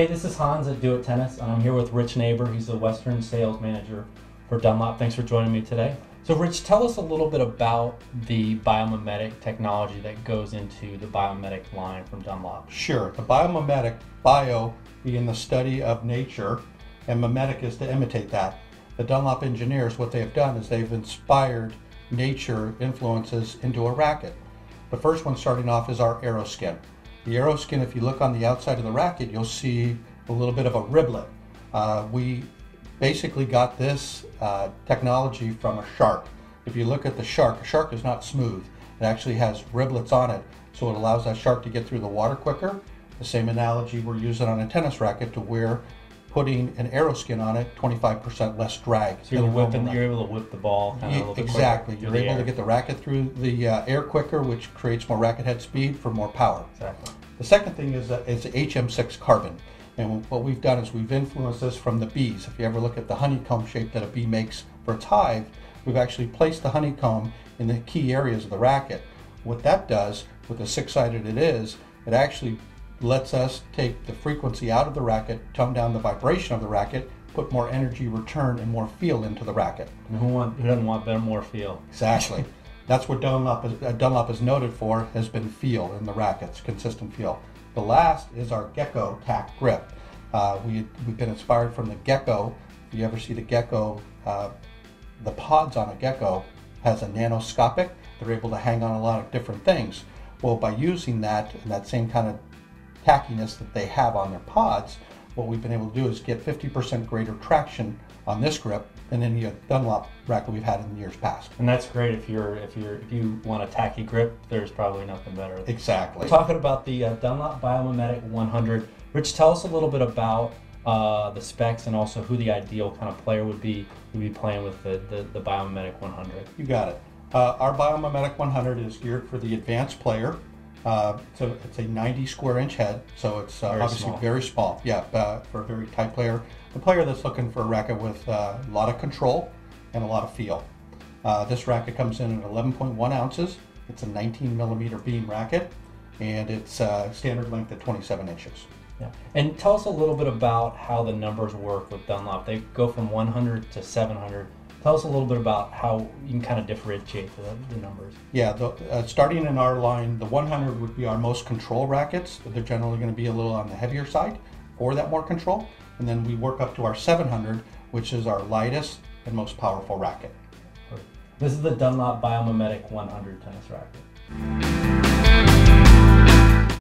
Hey, this is Hans at Do It Tennis, and I'm here with Rich Neighbor. He's the Western Sales Manager for Dunlop. Thanks for joining me today. So Rich, tell us a little bit about the biomimetic technology that goes into the biomimetic line from Dunlop. Sure. The biomimetic, bio being the study of nature, and mimetic is to imitate that. The Dunlop engineers, what they've done is they've inspired nature influences into a racket. The first one starting off is our Aeroskin. The Aeroskin, if you look on the outside of the racket, you'll see a little bit of a riblet. We basically got this technology from a shark. If you look at the shark, a shark is not smooth. It actually has riblets on it, so it allows that shark to get through the water quicker. The same analogy we're using on a tennis racket to where putting an Aeroskin on it, 25% less drag. So you're able to whip the ball kind of a little bit exactly. quicker. You're able to get the racket through the air quicker, which creates more racket head speed for more power. Exactly. The second thing is HM6 Carbon. And what we've done is we've influenced this from the bees. If you ever look at the honeycomb shape that a bee makes for its hive, we've actually placed the honeycomb in the key areas of the racket. What that does, with the six-sided it is, it actually lets us take the frequency out of the racket, tone down the vibration of the racket, put more energy return and more feel into the racket. And who doesn't want better, more feel? Exactly. That's what Dunlop is noted for, has been feel in the rackets, consistent feel. The last is our Gecko tack grip. We've been inspired from the Gecko. If you ever see the Gecko, the pods on a Gecko has a nanoscopic. They're able to hang on a lot of different things. Well, by using that and that same kind of tackiness that they have on their pods, what we've been able to do is get 50% greater traction on this grip than any Dunlop racket we've had in years past. And that's great if you want a tacky grip. There's probably nothing better. Exactly. We're talking about the Dunlop Biomimetic 100. Rich, tell us a little bit about the specs and also who the ideal kind of player would be playing with the Biomimetic 100. You got it. Our Biomimetic 100 is geared for the advanced player. It's a 90 square inch head, so it's obviously very small. Yeah, for a very tight player. The player that's looking for a racket with a lot of control and a lot of feel. This racket comes in at 11.1 ounces. It's a 19 millimeter beam racket, and it's standard length at 27 inches. Yeah. And tell us a little bit about how the numbers work with Dunlop. They go from 100 to 700. Tell us a little bit about how you can kind of differentiate the numbers. Yeah, starting in our line, the 100 would be our most control rackets. They're generally going to be a little on the heavier side for that more control. And then we work up to our 700, which is our lightest and most powerful racket. This is the Dunlop Biomimetic 100 tennis racket.